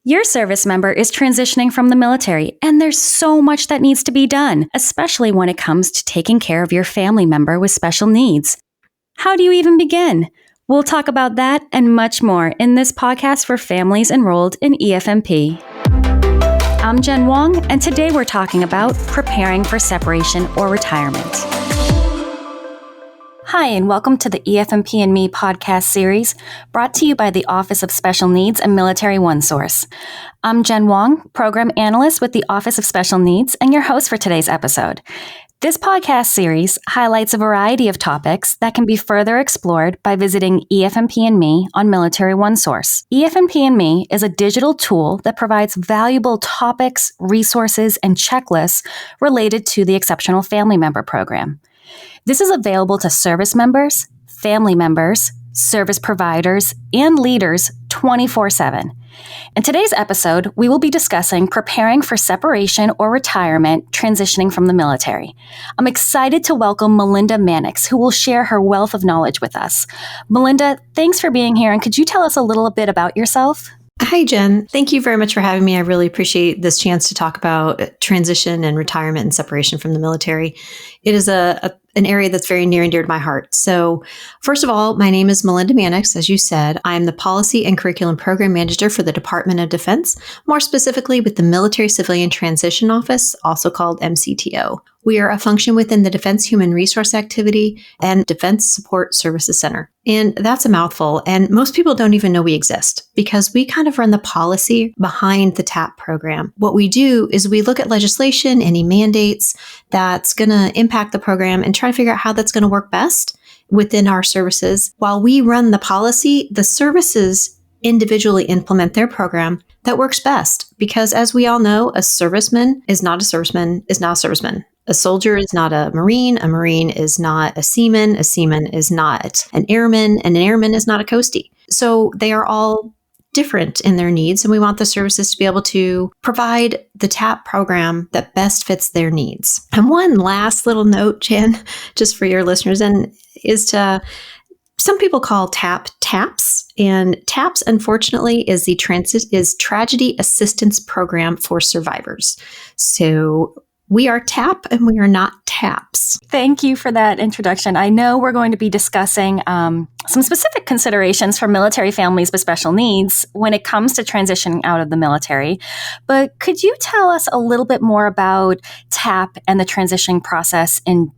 Your service member is transitioning from the military, and there's so much that needs to be done, especially when it comes to taking care of your family member with special needs. How do you even begin? We'll talk about that and much more in this podcast for families enrolled in EFMP. I'm Jen Wong, and today we're talking about preparing for separation or retirement. Hi, and welcome to the EFMP and Me podcast series, brought to you by the Office of Special Needs and Military OneSource. I'm Jen Wong, Program Analyst with the Office of Special Needs, and your host for today's episode. This podcast series highlights a variety of topics that can be further explored by visiting EFMP and Me on Military OneSource. EFMP and Me is a digital tool that provides valuable topics, resources, and checklists related to the Exceptional Family Member Program. This is available to service members, family members, service providers, and leaders 24/7. In today's episode, we will be discussing preparing for separation or retirement transitioning from the military. I'm excited to welcome Melinda Mannix, who will share her wealth of knowledge with us. Melinda, thanks for being here, and could you tell us a little bit about yourself? Hi, Jen. Thank you very much for having me. I really appreciate this chance to talk about transition and retirement and separation from the military. It is an area that's very near and dear to my heart. So first of all, my name is Melinda Mannix. As you said, I'm the Policy and Curriculum Program Manager for the Department of Defense, more specifically with the Military Civilian Transition Office, also called MCTO. We are a function within the Defense Human Resource Activity and Defense Support Services Center. And that's a mouthful. And most people don't even know we exist because we kind of run the policy behind the TAP program. What we do is we look at legislation, any mandates that's going to impact the program, and try to figure out how that's going to work best within our services. While we run the policy, the services individually implement their program that works best. Because as we all know, a serviceman is not a serviceman is not a serviceman. A soldier is not a Marine is not a seaman is not an airman is not a coastie. So they are all different in their needs, and we want the services to be able to provide the TAP program that best fits their needs. And one last little note, Jen, just for your listeners, and is to some people call TAP TAPS, and TAPS, unfortunately, is Tragedy Assistance Program for Survivors. So we are TAP and we are not TAPS. Thank you for that introduction. I know we're going to be discussing some specific considerations for military families with special needs when it comes to transitioning out of the military. But could you tell us a little bit more about TAP and the transitioning process in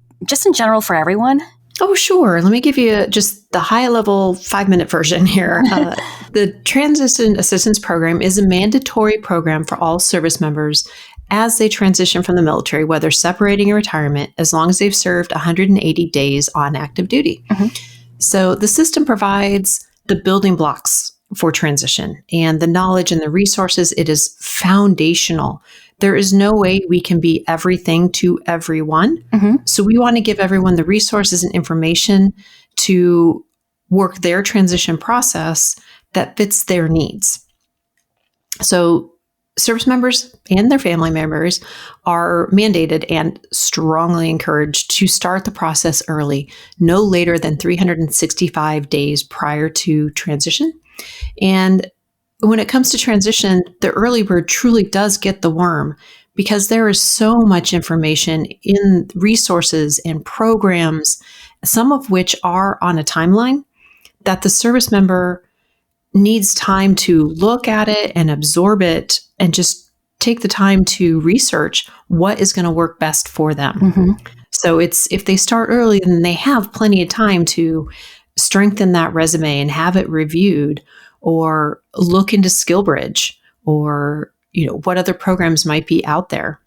general for everyone? Oh, sure. Let me give you just the high-level 5-minute version here. The Transition Assistance Program is a mandatory program for all service members as they transition from the military, whether separating or retirement, as long as they've served 180 days on active duty. Mm-hmm. So the system provides the building blocks for transition and the knowledge and the resources. It is foundational. There is no way we can be everything to everyone. Mm-hmm. So we want to give everyone the resources and information to work their transition process that fits their needs. So service members and their family members are mandated and strongly encouraged to start the process early, no later than 365 days prior to transition. And when it comes to transition, the early bird truly does get the worm because there is so much information in resources and programs, some of which are on a timeline, that the service member needs time to look at it and absorb it and just take the time to research what is going to work best for them. Mm-hmm. So if they start early, then they have plenty of time to strengthen that resume and have it reviewed, or look into SkillBridge, or what other programs might be out there.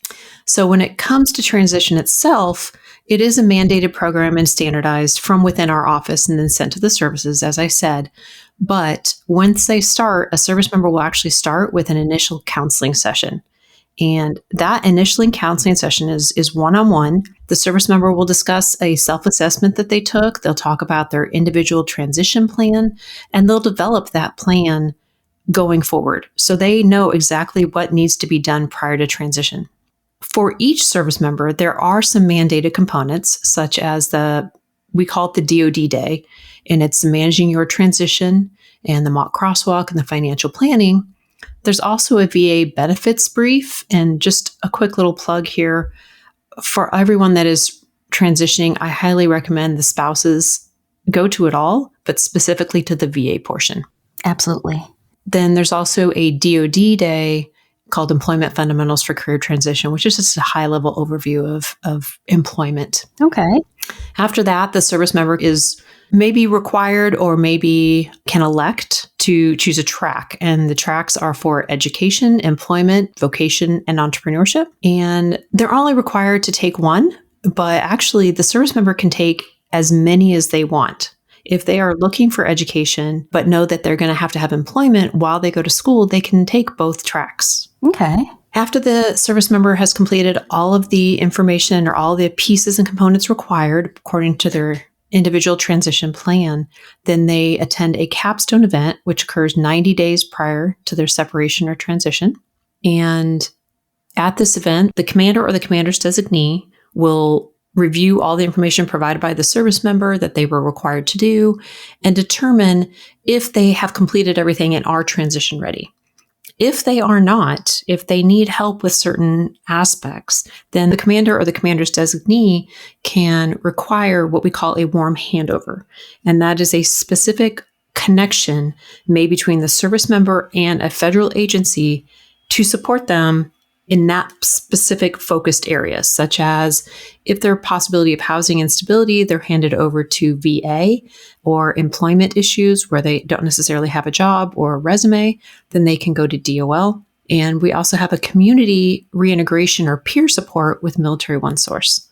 So when it comes to transition itself, it is a mandated program and standardized from within our office and then sent to the services, as I said. But once they start, a service member will actually start with an initial counseling session. And that initial counseling session is one-on-one. The service member will discuss a self-assessment that they took. They'll talk about their individual transition plan, and they'll develop that plan going forward. So they know exactly what needs to be done prior to transition. For each service member, there are some mandated components, such as we call it the DoD Day, and it's managing your transition and the mock crosswalk and the financial planning. There's also a VA benefits brief, and just a quick little plug here. For everyone that is transitioning, I highly recommend the spouses go to it all, but specifically to the VA portion. Absolutely. Then there's also a DoD day called Employment Fundamentals for Career Transition, which is just a high-level overview of employment. Okay. After that, the service member is maybe required or maybe can elect to choose a track. And the tracks are for education, employment, vocation, and entrepreneurship. And they're only required to take one, but actually the service member can take as many as they want. If they are looking for education, but know that they're going to have employment while they go to school, they can take both tracks. Okay. After the service member has completed all of the information or all the pieces and components required according to their individual transition plan, then they attend a capstone event, which occurs 90 days prior to their separation or transition. And at this event, the commander or the commander's designee will review all the information provided by the service member that they were required to do and determine if they have completed everything and are transition ready. If they are not, if they need help with certain aspects, then the commander or the commander's designee can require what we call a warm handover. And that is a specific connection made between the service member and a federal agency to support them in that specific focused area, such as if there are possibility of housing instability, they're handed over to VA, or employment issues where they don't necessarily have a job or a resume, then they can go to DOL. And we also have a community reintegration or peer support with Military OneSource.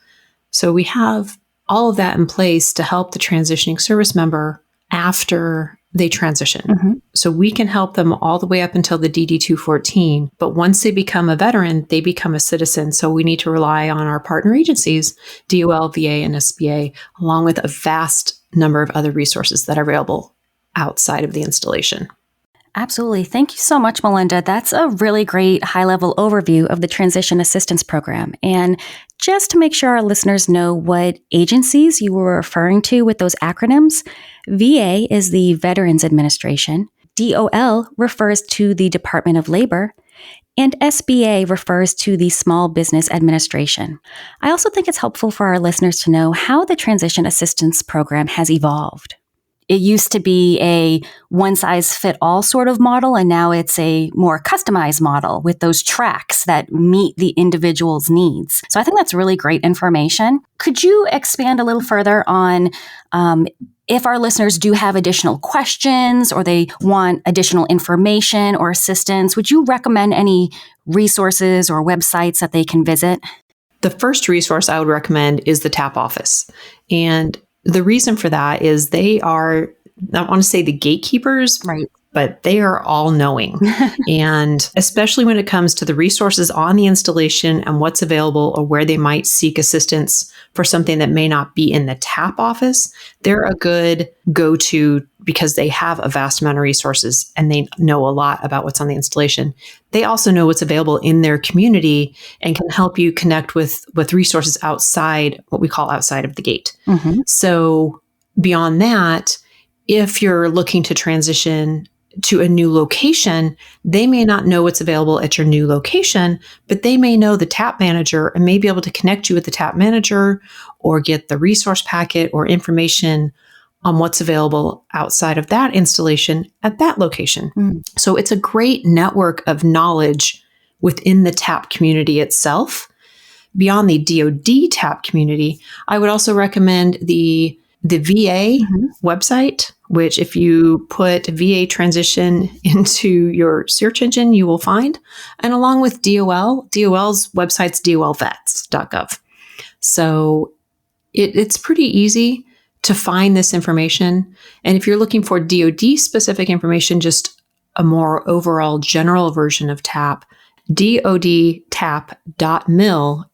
So we have all of that in place to help the transitioning service member after they transition. Mm-hmm. So we can help them all the way up until the DD-214. But once they become a veteran, they become a citizen. So we need to rely on our partner agencies, DOL, VA, and SBA, along with a vast number of other resources that are available outside of the installation. Absolutely. Thank you so much, Melinda. That's a really great high-level overview of the Transition Assistance Program. And just to make sure our listeners know what agencies you were referring to with those acronyms, VA is the Veterans Administration, DOL refers to the Department of Labor, and SBA refers to the Small Business Administration. I also think it's helpful for our listeners to know how the Transition Assistance Program has evolved. It used to be a one-size-fit-all sort of model, and now it's a more customized model with those tracks that meet the individual's needs. So I think that's really great information. Could you expand a little further on if our listeners do have additional questions or they want additional information or assistance? Would you recommend any resources or websites that they can visit? The first resource I would recommend is the TAP office. And the reason for that is they are, I want to say the gatekeepers, Right. but they are all knowing. And especially when it comes to the resources on the installation and what's available or where they might seek assistance for something that may not be in the TAP office, they're a good go-to because they have a vast amount of resources and they know a lot about what's on the installation. They also know what's available in their community and can help you connect with resources outside, what we call outside of the gate. Mm-hmm. So beyond that, if you're looking to transition to a new location, they may not know what's available at your new location, but they may know the TAP manager and may be able to connect you with the TAP manager or get the resource packet or information on what's available outside of that installation at that location. Mm. So it's a great network of knowledge within the TAP community itself. Beyond the DoD TAP community, I would also recommend the VA website, which if you put VA transition into your search engine, you will find. And along with DOL's website's dolvets.gov. So it's pretty easy to find this information. And if you're looking for DoD specific information, just a more overall general version of TAP, dodtap.mil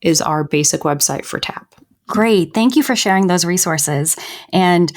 is our basic website for TAP. Great. Thank you for sharing those resources. And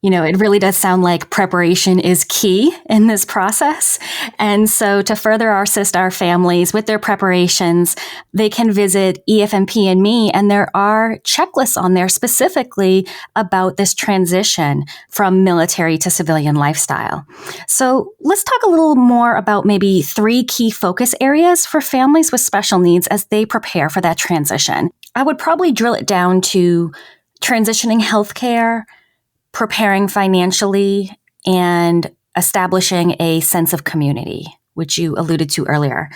It really does sound like preparation is key in this process. And so to further assist our families with their preparations, they can visit EFMP and Me, and there are checklists on there specifically about this transition from military to civilian lifestyle. So let's talk a little more about maybe 3 key focus areas for families with special needs as they prepare for that transition. I would probably drill it down to transitioning healthcare, preparing financially, and establishing a sense of community, which you alluded to earlier.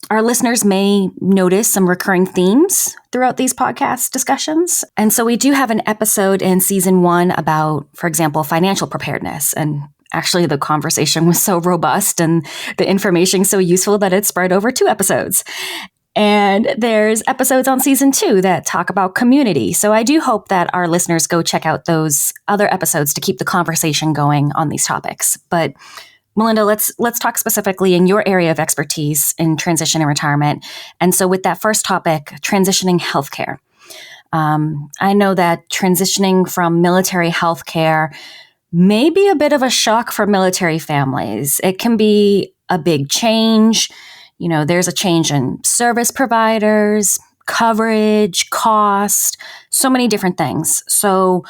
Our listeners may notice some recurring themes throughout these podcast discussions. And so we do have an episode in season 1 about, for example, financial preparedness. And actually, the conversation was so robust and the information so useful that it spread over 2 episodes. And there's episodes on season 2 that talk about community. So I do hope that our listeners go check out those other episodes to keep the conversation going on these topics. But Melinda, let's talk specifically in your area of expertise in transition and retirement. And so with that first topic, transitioning healthcare. I know that transitioning from military healthcare may be a bit of a shock for military families. It can be a big change. There's a change in service providers, coverage, cost, so many different things. So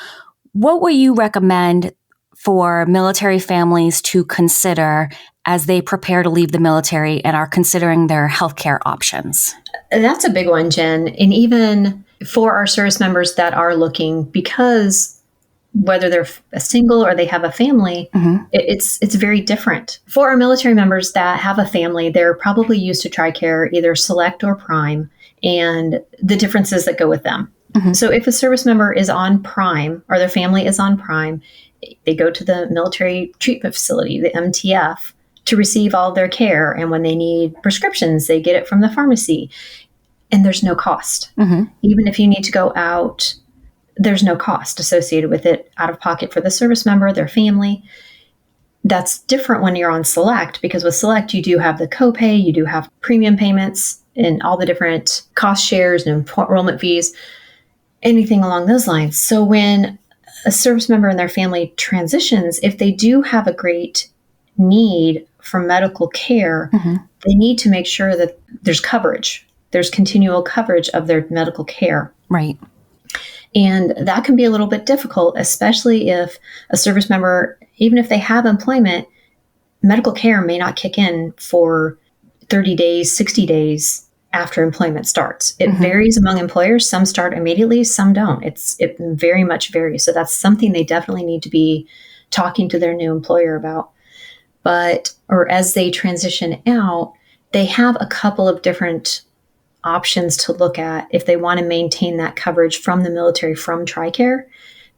what would you recommend for military families to consider as they prepare to leave the military and are considering their healthcare options? That's a big one, Jen. And even for our service members that are looking, because whether they're a single or they have a family, it's very different. For our military members that have a family, they're probably used to TRICARE, either Select or Prime, and the differences that go with them. So if a service member is on Prime or their family is on Prime, they go to the military treatment facility, the MTF, to receive all their care. And when they need prescriptions, they get it from the pharmacy. And there's no cost. Even if you need to go out, there's no cost associated with it out of pocket for the service member, their family. That's different when you're on Select, because with Select, you do have the copay, you do have premium payments and all the different cost shares and enrollment fees, anything along those lines. So when a service member and their family transitions, if they do have a great need for medical care, they need to make sure that there's coverage. There's continual coverage of their medical care. Right. And that can be a little bit difficult, especially if a service member, even if they have employment, medical care may not kick in for 30 days, 60 days after employment starts. It varies among employers. Some start immediately, some don't. It very much varies. So that's something they definitely need to be talking to their new employer about. Or as they transition out, they have a couple of different options to look at if they want to maintain that coverage from the military, from TRICARE.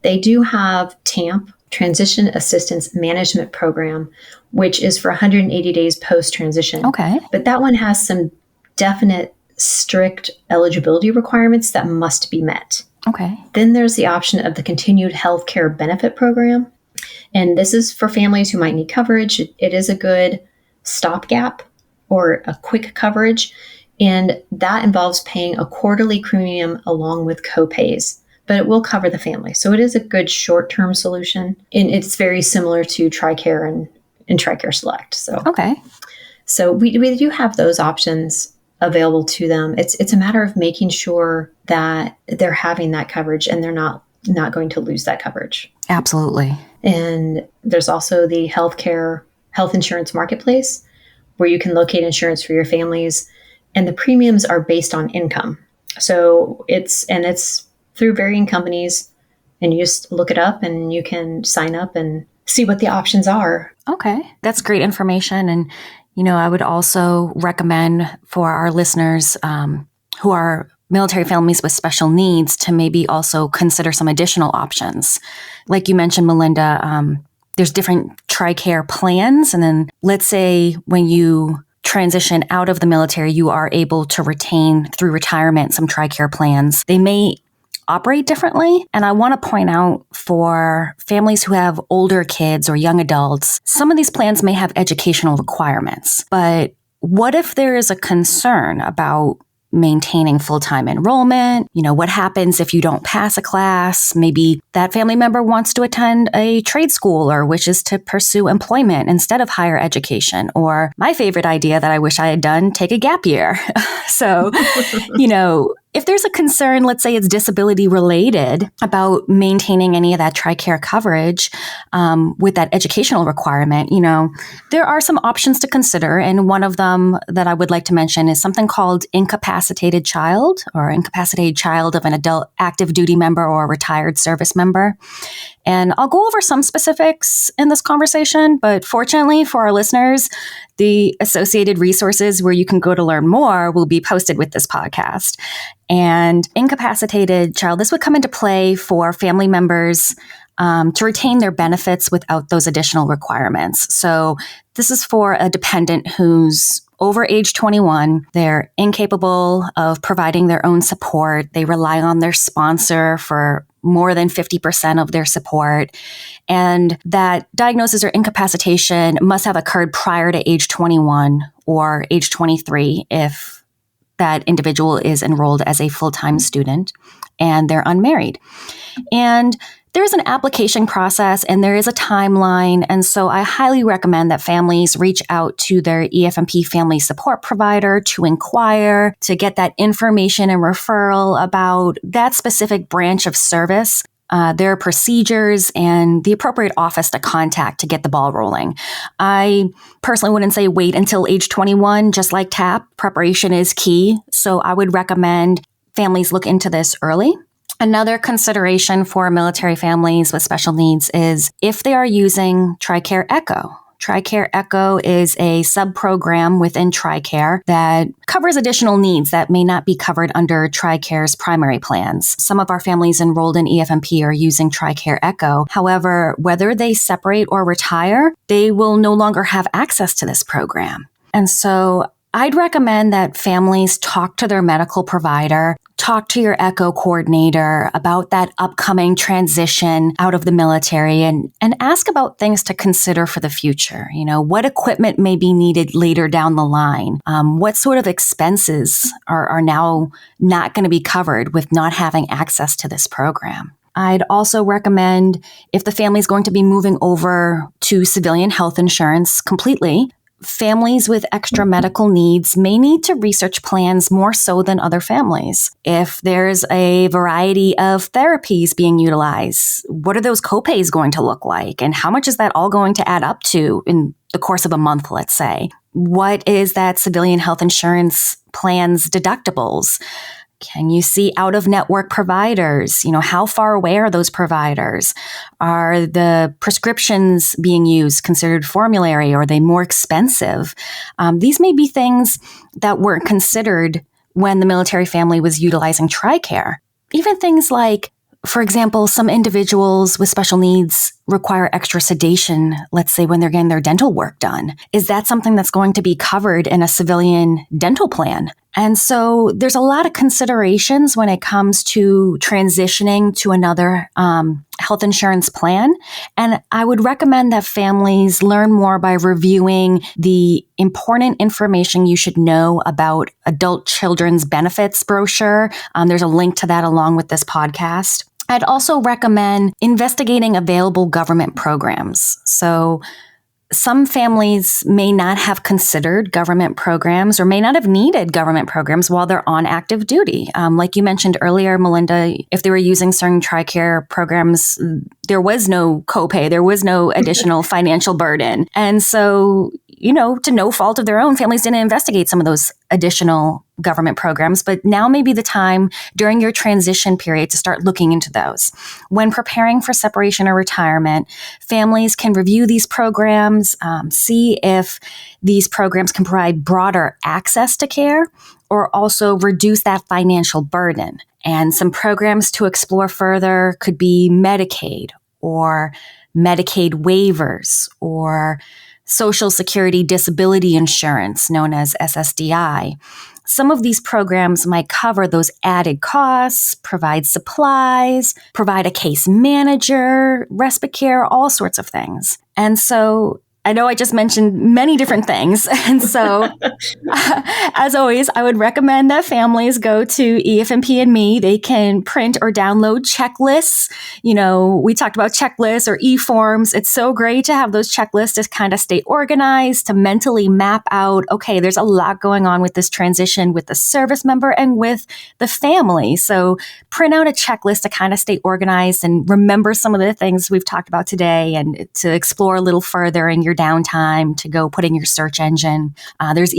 They do have TAMP, Transition Assistance Management Program, which is for 180 days post-transition. Okay. But that one has some definite strict eligibility requirements that must be met. Okay. Then there's the option of the Continued Healthcare Benefit Program. And this is for families who might need coverage. It is a good stopgap or a quick coverage. And that involves paying a quarterly premium along with copays, but it will cover the family. So it is a good short-term solution. And it's very similar to TRICARE and TRICARE Select. So we do have those options available to them. It's a matter of making sure that they're having that coverage and they're not going to lose that coverage. Absolutely. And there's also the health insurance marketplace where you can locate insurance for your families. And the premiums are based on income. So it's through varying companies, and you just look it up and you can sign up and see what the options are. Okay. That's great information. And, I would also recommend for our listeners who are military families with special needs to maybe also consider some additional options. Like you mentioned, Melinda, there's different TRICARE plans. And then let's say when you transition out of the military, you are able to retain through retirement some TRICARE plans. They may operate differently. And I want to point out for families who have older kids or young adults, some of these plans may have educational requirements. But what if there is a concern about maintaining full-time enrollment. What happens if you don't pass a class? Maybe that family member wants to attend a trade school or wishes to pursue employment instead of higher education. Or my favorite idea that I wish I had done, take a gap year. So, if there's a concern, let's say it's disability related, about maintaining any of that TRICARE coverage with that educational requirement, there are some options to consider. And one of them that I would like to mention is something called incapacitated child of an adult active duty member or a retired service member. And I'll go over some specifics in this conversation, but fortunately for our listeners, the associated resources where you can go to learn more will be posted with this podcast. And incapacitated child, this would come into play for family members to retain their benefits without those additional requirements. So this is for a dependent who's over age 21. They're incapable of providing their own support. They rely on their sponsor for more than 50% of their support. And that diagnosis or incapacitation must have occurred prior to age 21 or age 23 if that individual is enrolled as a full-time student and they're unmarried. And there's an application process and there is a timeline. And so I highly recommend that families reach out to their EFMP family support provider to inquire, to get that information and referral about that specific branch of service, their procedures, and the appropriate office to contact to get the ball rolling. I personally wouldn't say wait until age 21, just like TAP. Preparation is key. So I would recommend families look into this early. Another consideration for military families with special needs is if they are using TRICARE Echo. TRICARE Echo is a sub-program within TRICARE that covers additional needs that may not be covered under TRICARE's primary plans. Some of our families enrolled in EFMP are using TRICARE Echo. However, whether they separate or retire, they will no longer have access to this program. And so I'd recommend that families talk to their medical provider, talk to your ECHO coordinator about that upcoming transition out of the military and ask about things to consider for the future. What equipment may be needed later down the line? What sort of expenses are now not going to be covered with not having access to this program? I'd also recommend, if the family is going to be moving over to civilian health insurance completely, families with extra medical needs may need to research plans more so than other families. If there's a variety of therapies being utilized, what are those copays going to look like? And how much is that all going to add up to in the course of a month, let's say? What is that civilian health insurance plan's deductibles? Can you see out-of-network providers? How far away are those providers? Are the prescriptions being used considered formulary? Or are they more expensive? These may be things that weren't considered when the military family was utilizing TRICARE. Even things like, for example, some individuals with special needs require extra sedation, let's say when they're getting their dental work done. Is that something that's going to be covered in a civilian dental plan? And so there's a lot of considerations when it comes to transitioning to another health insurance plan. And I would recommend that families learn more by reviewing the important information you should know about adult children's benefits brochure. There's a link to that along with this podcast. I'd also recommend investigating available government programs. So some families may not have considered government programs or may not have needed government programs while they're on active duty. Like you mentioned earlier, Melinda, if they were using certain TRICARE programs, there was no copay, there was no additional financial burden. And so, to no fault of their own, families didn't investigate some of those additional government programs, but now may be the time during your transition period to start looking into those. When preparing for separation or retirement, families can review these programs, see if these programs can provide broader access to care or also reduce that financial burden. And some programs to explore further could be Medicaid or Medicaid waivers or Social Security Disability Insurance, known as SSDI. Some of these programs might cover those added costs, provide supplies, provide a case manager, respite care, all sorts of things. And so I know I just mentioned many different things. And so, as always, I would recommend that families go to EFMP and Me. They can print or download checklists. We talked about checklists or e-forms. It's so great to have those checklists to kind of stay organized, to mentally map out, okay, there's a lot going on with this transition with the service member and with the family. So print out a checklist to kind of stay organized and remember some of the things we've talked about today, and to explore a little further in your downtime, to go put in your search engine. There's a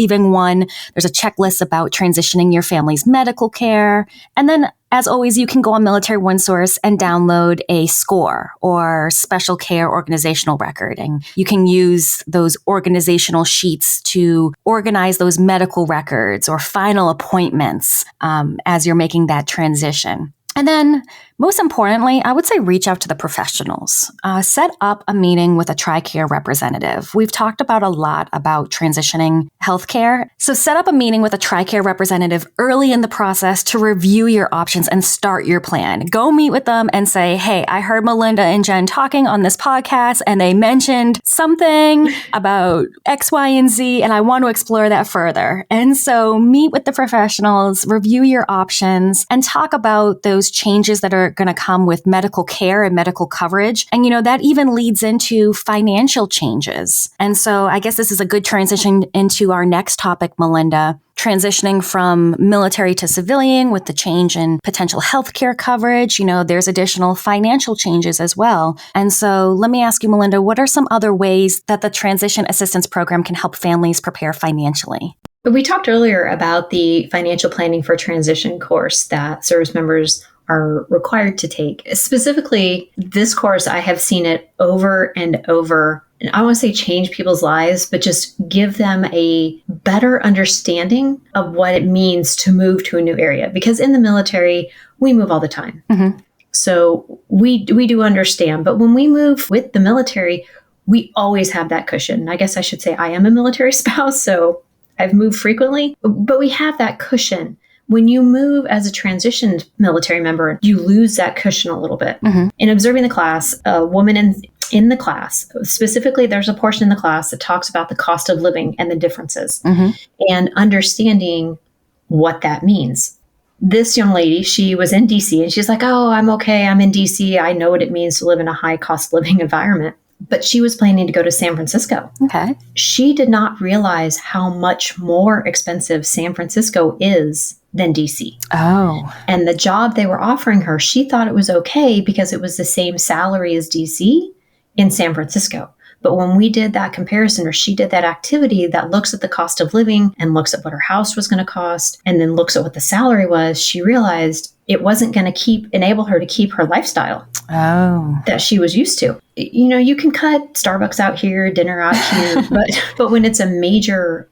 checklist about transitioning your family's medical care. And then, as always, you can go on Military OneSource and download a SCORE or special care organizational record. And you can use those organizational sheets to organize those medical records or final appointments as you're making that transition. And then, most importantly, I would say reach out to the professionals. Set up a meeting with a TRICARE representative. We've talked about a lot about transitioning healthcare. So set up a meeting with a TRICARE representative early in the process to review your options and start your plan. Go meet with them and say, hey, I heard Melinda and Jen talking on this podcast, and they mentioned something about X, Y, and Z, and I want to explore that further. And so meet with the professionals, review your options, and talk about those changes that are going to come with medical care and medical coverage. And, that even leads into financial changes. And so I guess this is a good transition into our next topic, Melinda, transitioning from military to civilian with the change in potential healthcare coverage. There's additional financial changes as well. And so let me ask you, Melinda, what are some other ways that the Transition Assistance Program can help families prepare financially? We talked earlier about the financial planning for transition course that service members are required to take. Specifically, this course, I have seen it over and over. And I want to say change people's lives, but just give them a better understanding of what it means to move to a new area. Because in the military, we move all the time. Mm-hmm. So we do understand. But when we move with the military, we always have that cushion. I guess I should say I am a military spouse, so I've moved frequently, but we have that cushion. When you move as a transitioned military member, you lose that cushion a little bit. Mm-hmm. In observing the class, a woman in the class, specifically, there's a portion in the class that talks about the cost of living and the differences, mm-hmm. and understanding what that means. This young lady, she was in DC, and she's like, oh, I'm okay. I'm in DC. I know what it means to live in a high cost living environment. But she was planning to go to San Francisco. Okay. She did not realize how much more expensive San Francisco is than DC. Oh. And the job they were offering her, she thought it was okay because it was the same salary as DC in San Francisco. But when we did that comparison, or she did that activity that looks at the cost of living and looks at what her house was going to cost, and then looks at what the salary was, she realized it wasn't going to enable her to keep her lifestyle that she was used to. You can cut Starbucks out here, dinner out here, but when it's a major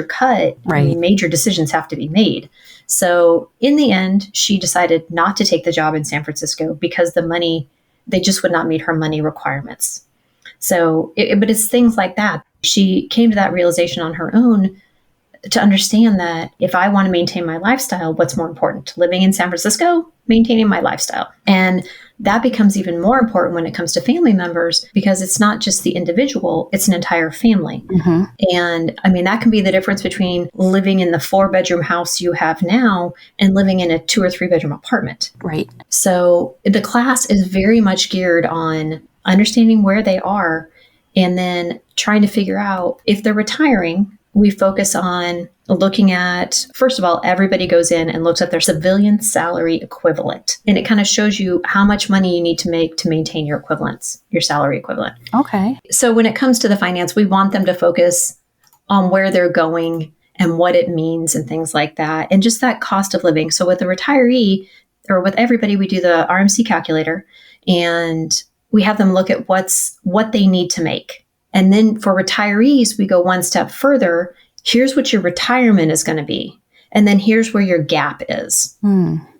cut, right, I mean, major decisions have to be made. So in the end, she decided not to take the job in San Francisco because they just would not meet her money requirements. So, but it's things like that. She came to that realization on her own to understand that if I want to maintain my lifestyle, what's more important? Living in San Francisco, maintaining my lifestyle. And that becomes even more important when it comes to family members, because it's not just the individual, it's an entire family. Mm-hmm. And I mean, that can be the difference between living in the 4-bedroom house you have now and living in a 2 or 3-bedroom apartment. Right. So the class is very much geared on understanding where they are, and then trying to figure out if they're retiring. We focus on looking at, first of all, everybody goes in and looks at their civilian salary equivalent. And it kind of shows you how much money you need to make to maintain your equivalents, your salary equivalent. Okay. So when it comes to the finance, we want them to focus on where they're going and what it means and things like that. And just that cost of living. So with the retiree, or with everybody, we do the RMC calculator, and we have them look at what they need to make. And then for retirees, we go one step further. Here's what your retirement is going to be. And then here's where your gap is.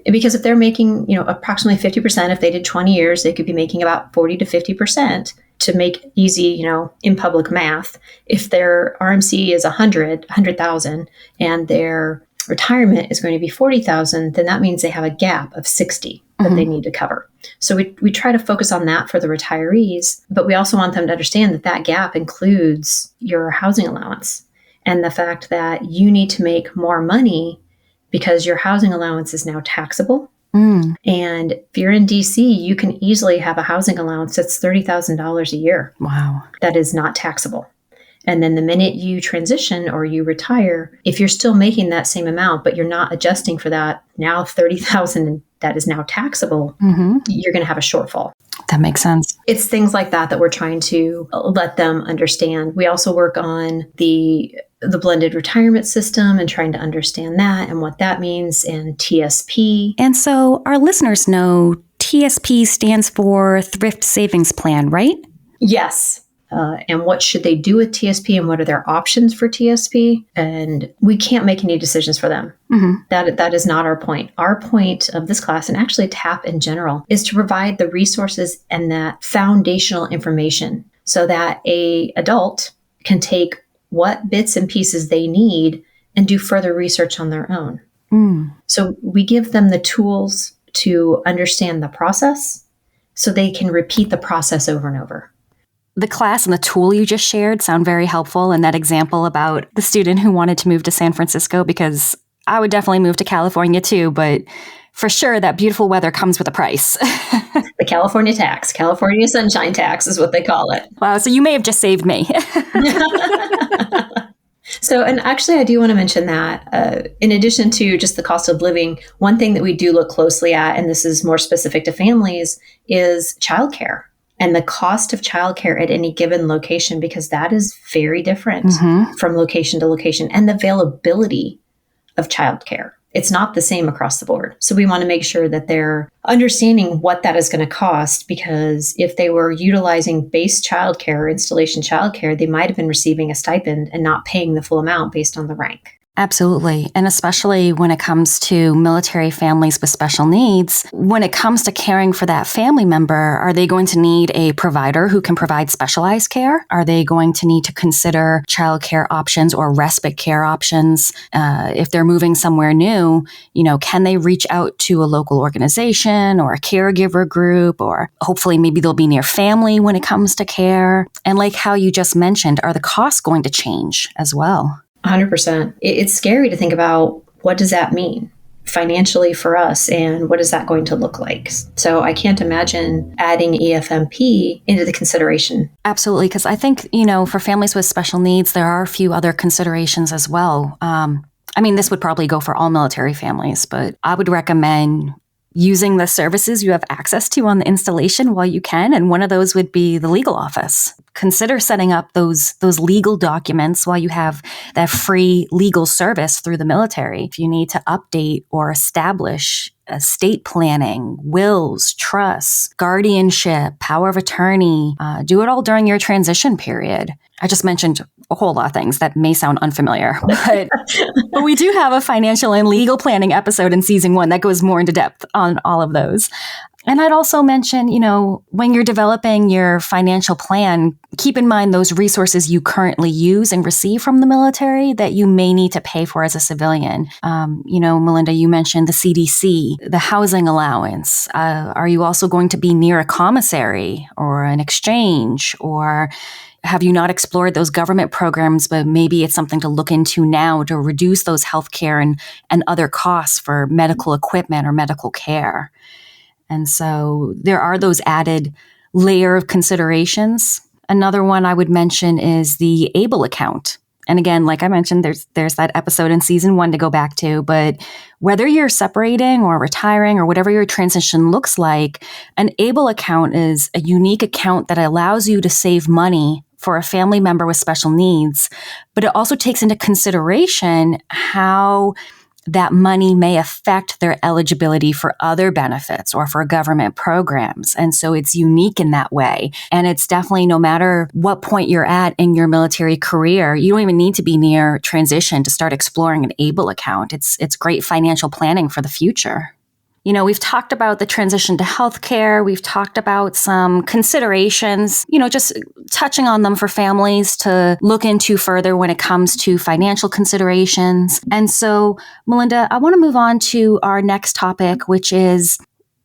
Because if they're making, approximately 50%, if they did 20 years, they could be making about 40 to 50% to make easy, in public math. If their RMC is 100,000, and their retirement is going to be 40,000, then that means they have a gap of 60. that they need to cover. So we try to focus on that for the retirees, but we also want them to understand that that gap includes your housing allowance and the fact that you need to make more money because your housing allowance is now taxable. And if you're in DC, you can easily have a housing allowance that's $30,000 a year. Wow. That is not taxable. And then the minute you transition or you retire, if you're still making that same amount, but you're not adjusting for that now $30,000 that is now taxable, you're going to have a shortfall. That makes sense. It's things like that we're trying to let them understand. We also work on the blended retirement system and trying to understand that and what that means, and TSP. And so our listeners know TSP stands for Thrift Savings Plan, right? Yes. And what should they do with TSP and what are their options for TSP? And we can't make any decisions for them. That is not our point. Our point of this class, and actually TAP in general, is to provide the resources and that foundational information so that a adult can take what bits and pieces they need and do further research on their own. So we give them the tools to understand the process so they can repeat the process over and over. The class and the tool you just shared sound very helpful, and that example about the student who wanted to move to San Francisco, because I would definitely move to California too, but for sure that beautiful weather comes with a price. The California tax, California sunshine tax is what they call it. Wow, so you may have just saved me. So, and actually I do want to mention that in addition to just the cost of living, one thing that we do look closely at, and this is more specific to families, is childcare. And the cost of childcare at any given location, because that is very different from location to location, and the availability of childcare. It's not the same across the board. So we want to make sure that they're understanding what that is going to cost, because if they were utilizing base childcare or installation childcare, they might have been receiving a stipend and not paying the full amount based on the rank. Absolutely. And especially when it comes to military families with special needs, when it comes to caring for that family member, are they going to need a provider who can provide specialized care? Are they going to need to consider childcare options or respite care options? If they're moving somewhere new, can they reach out to a local organization or a caregiver group, or hopefully maybe they'll be near family when it comes to care? And like how you just mentioned, are the costs going to change as well? 100%. It's scary to think about, what does that mean financially for us, and what is that going to look like? So I can't imagine adding EFMP into the consideration. Absolutely, because I think, for families with special needs, there are a few other considerations as well. This would probably go for all military families, but I would recommend using the services you have access to on the installation while you can. And one of those would be the legal office. Consider setting up those legal documents while you have that free legal service through the military. If you need to update or establish estate planning, wills, trusts, guardianship, power of attorney, do it all during your transition period. I just mentioned a whole lot of things that may sound unfamiliar, but we do have a financial and legal planning episode in season 1 that goes more into depth on all of those. And I'd also mention, when you're developing your financial plan, keep in mind those resources you currently use and receive from the military that you may need to pay for as a civilian. Melinda, you mentioned the CDC, the housing allowance. Are you also going to be near a commissary or an exchange, or have you not explored those government programs, but maybe it's something to look into now to reduce those healthcare and other costs for medical equipment or medical care? And so there are those added layer of considerations. Another one I would mention is the ABLE account. And again, like I mentioned, there's that episode in season 1 to go back to, but whether you're separating or retiring or whatever your transition looks like, an ABLE account is a unique account that allows you to save money for a family member with special needs, but it also takes into consideration how that money may affect their eligibility for other benefits or for government programs. And so it's unique in that way. And it's definitely, no matter what point you're at in your military career, you don't even need to be near transition to start exploring an ABLE account. It's great financial planning for the future. We've talked about the transition to healthcare. We've talked about some considerations, just touching on them for families to look into further when it comes to financial considerations. And so, Melinda, I want to move on to our next topic, which is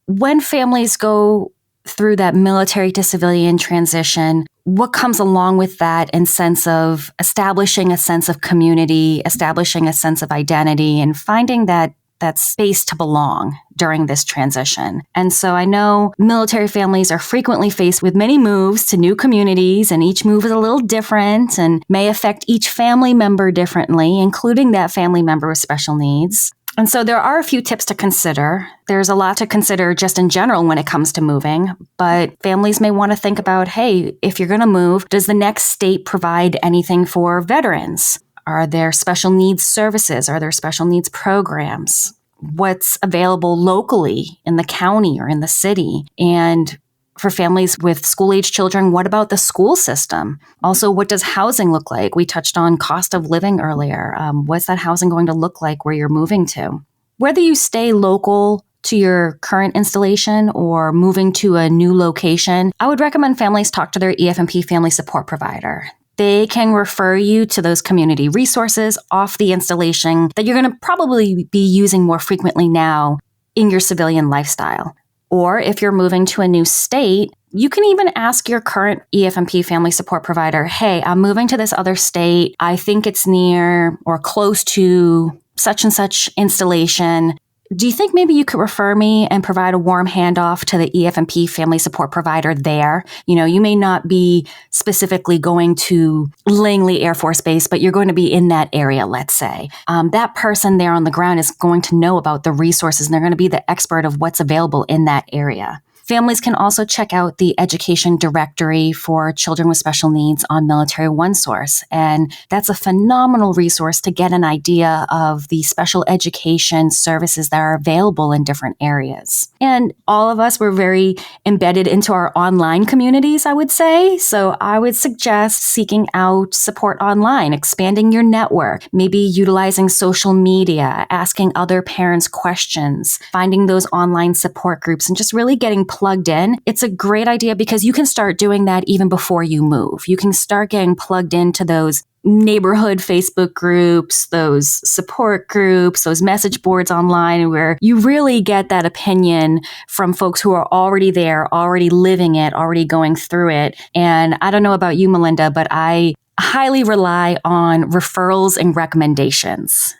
when families go through that military to civilian transition, what comes along with that in sense of establishing a sense of community, establishing a sense of identity, and finding that space to belong during this transition. And so I know military families are frequently faced with many moves to new communities, and each move is a little different and may affect each family member differently, including that family member with special needs. And so there are a few tips to consider. There's a lot to consider just in general when it comes to moving, but families may want to think about, hey, if you're going to move, does the next state provide anything for veterans? Are there special needs services? Are there special needs programs? What's available locally in the county or in the city? And for families with school-age children, what about the school system? Also, what does housing look like? We touched on cost of living earlier. What's that housing going to look like where you're moving to? Whether you stay local to your current installation or moving to a new location, I would recommend families talk to their EF&P family support provider. They can refer you to those community resources off the installation that you're going to probably be using more frequently now in your civilian lifestyle. Or if you're moving to a new state, you can even ask your current EF&P family support provider, hey, I'm moving to this other state. I think it's near or close to such and such installation. Do you think maybe you could refer me and provide a warm handoff to the EF&P family support provider there? You know, you may not be specifically going to Langley Air Force Base, but you're going to be in that area, let's say. That person there on the ground is going to know about the resources, and they're going to be the expert of what's available in that area. Families can also check out the education directory for children with special needs on Military OneSource. And that's a phenomenal resource to get an idea of the special education services that are available in different areas. And all of us were very embedded into our online communities, I would say. So I would suggest seeking out support online, expanding your network, maybe utilizing social media, asking other parents questions, finding those online support groups, and just really getting plugged in. It's a great idea because you can start doing that even before you move. You can start getting plugged into those neighborhood Facebook groups, those support groups, those message boards online where you really get that opinion from folks who are already there, already living it, already going through it. And I don't know about you, Melinda, but I highly rely on referrals and recommendations.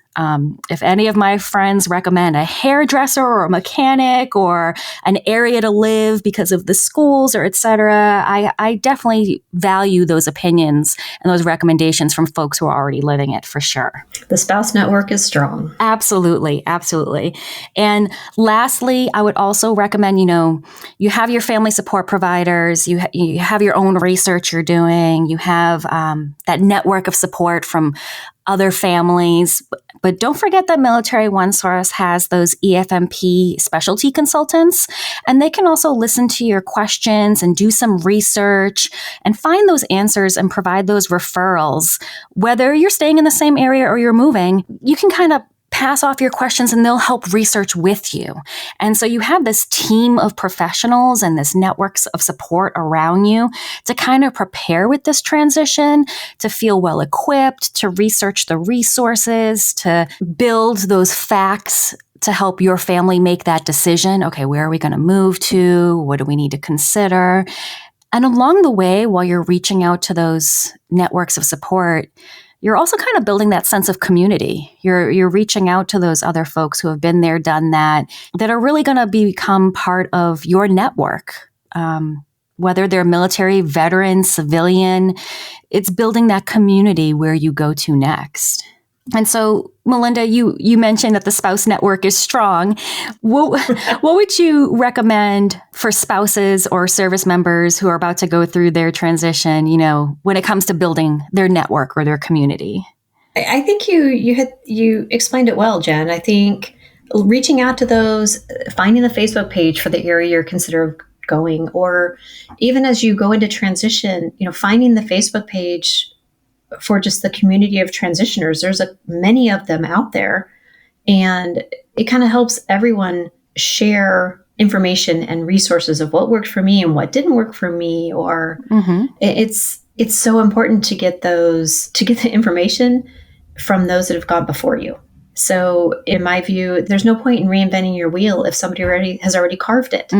If any of my friends recommend a hairdresser or a mechanic or an area to live because of the schools or et cetera, I definitely value those opinions and those recommendations from folks who are already living it for sure. The spouse network is strong. Absolutely. Absolutely. And lastly, I would also recommend, you have your family support providers, you have your own research you're doing, you have that network of support from other families. But don't forget that Military OneSource has those EF&P specialty consultants, and they can also listen to your questions and do some research and find those answers and provide those referrals. Whether you're staying in the same area or you're moving, you can kind of pass off your questions and they'll help research with you. And so you have this team of professionals and this networks of support around you to kind of prepare with this transition, to feel well equipped, to research the resources, to build those facts to help your family make that decision. Okay, where are we going to move to? What do we need to consider? And along the way, while you're reaching out to those networks of support, you're also kind of building that sense of community. You're reaching out to those other folks who have been there, done that are really going to become part of your network. Whether they're military, veteran, civilian, it's building that community where you go to next. And so, Melinda, you mentioned that the spouse network is strong. What would you recommend for spouses or service members who are about to go through their transition, when it comes to building their network or their community? I think you explained it well, Jen. I think reaching out to those, finding the Facebook page for the area you're considering going, or even as you go into transition, finding the Facebook page for just the community of transitioners. There's many of them out there, and it kind of helps everyone share information and resources of what worked for me and what didn't work for me. Or it's so important to get the information from those that have gone before you. So in my view, there's no point in reinventing your wheel if somebody has already carved it.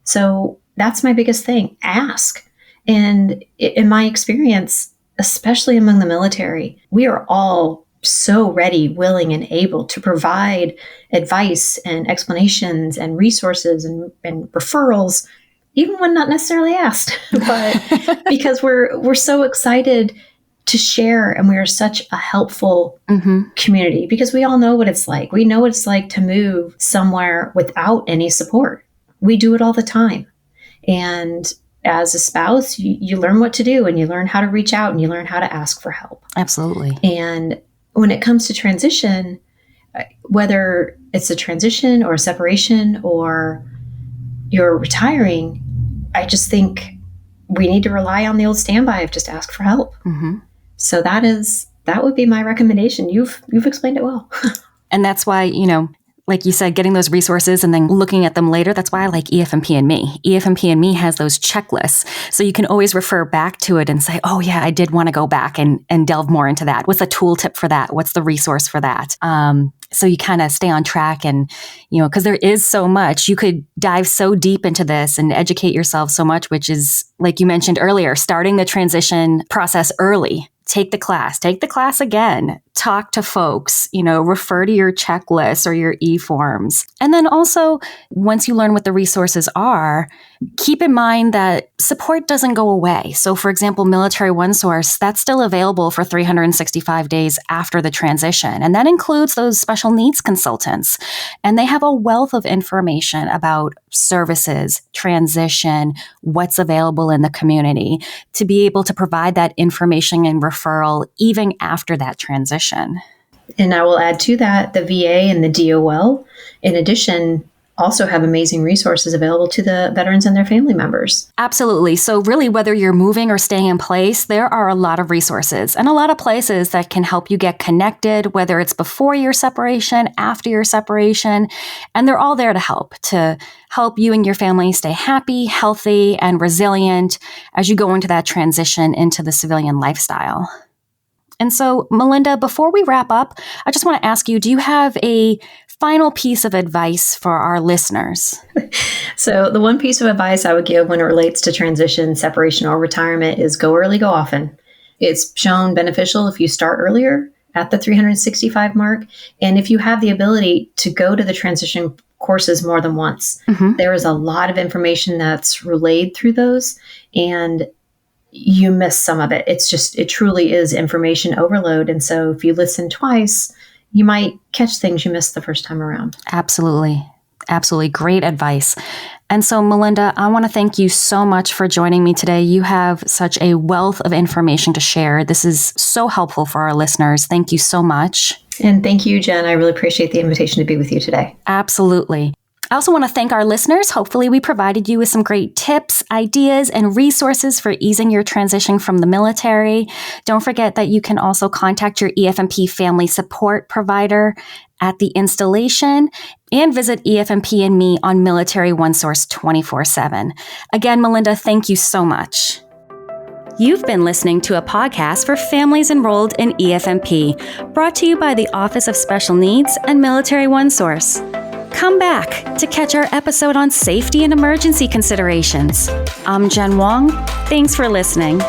So that's my biggest thing. Ask. And in my experience, especially among the military, we are all so ready, willing, and able to provide advice and explanations and resources and referrals, even when not necessarily asked, but because we're so excited to share, and we are such a helpful community because we all know what it's like. We know what it's like to move somewhere without any support. We do it all the time. And as a spouse, you learn what to do, and you learn how to reach out, and you learn how to ask for help. Absolutely. And when it comes to transition, whether it's a transition or a separation or you're retiring, I just think we need to rely on the old standby of just ask for help. So that would be my recommendation. You've explained it well. And that's why, like you said, getting those resources and then looking at them later, that's why I like EFMP and Me. EFMP and Me has those checklists. So you can always refer back to it and say, oh yeah, I did want to go back and delve more into that. What's the tooltip for that? What's the resource for that? So you kind of stay on track and, because there is so much, you could dive so deep into this and educate yourself so much, which is, like you mentioned earlier, starting the transition process early. Take the class again, talk to folks, refer to your checklists or your e-forms. And then also, once you learn what the resources are, keep in mind that support doesn't go away. So for example, Military OneSource, that's still available for 365 days after the transition. And that includes those special needs consultants. And they have a wealth of information about services, transition, what's available in the community to be able to provide that information and referral even after that transition. And I will add to that, the VA and the DOL, in addition, also have amazing resources available to the veterans and their family members. Absolutely. So really, whether you're moving or staying in place, there are a lot of resources and a lot of places that can help you get connected, whether it's before your separation, after your separation, and they're all there to help you and your family stay happy, healthy, and resilient as you go into that transition into the civilian lifestyle. And so, Melinda, before we wrap up, I just want to ask you, do you have a final piece of advice for our listeners? So the one piece of advice I would give when it relates to transition, separation, or retirement is go early, go often. It's shown beneficial if you start earlier at the 365 mark. And if you have the ability to go to the transition courses more than once, there is a lot of information that's relayed through those, and you miss some of it. It truly is information overload. And so if you listen twice, you might catch things you missed the first time around. Absolutely. Absolutely. Great advice. And so, Melinda, I want to thank you so much for joining me today. You have such a wealth of information to share. This is so helpful for our listeners. Thank you so much. And thank you, Jen. I really appreciate the invitation to be with you today. Absolutely. I also want to thank our listeners. Hopefully we provided you with some great tips, ideas, and resources for easing your transition from the military. Don't forget that you can also contact your EFMP family support provider at the installation and visit EFMP and Me on Military OneSource 24/7. Again, Melinda, thank you so much. You've been listening to a podcast for families enrolled in EFMP, brought to you by the Office of Special Needs and Military OneSource. Come back to catch our episode on safety and emergency considerations. I'm Jen Wong. Thanks for listening.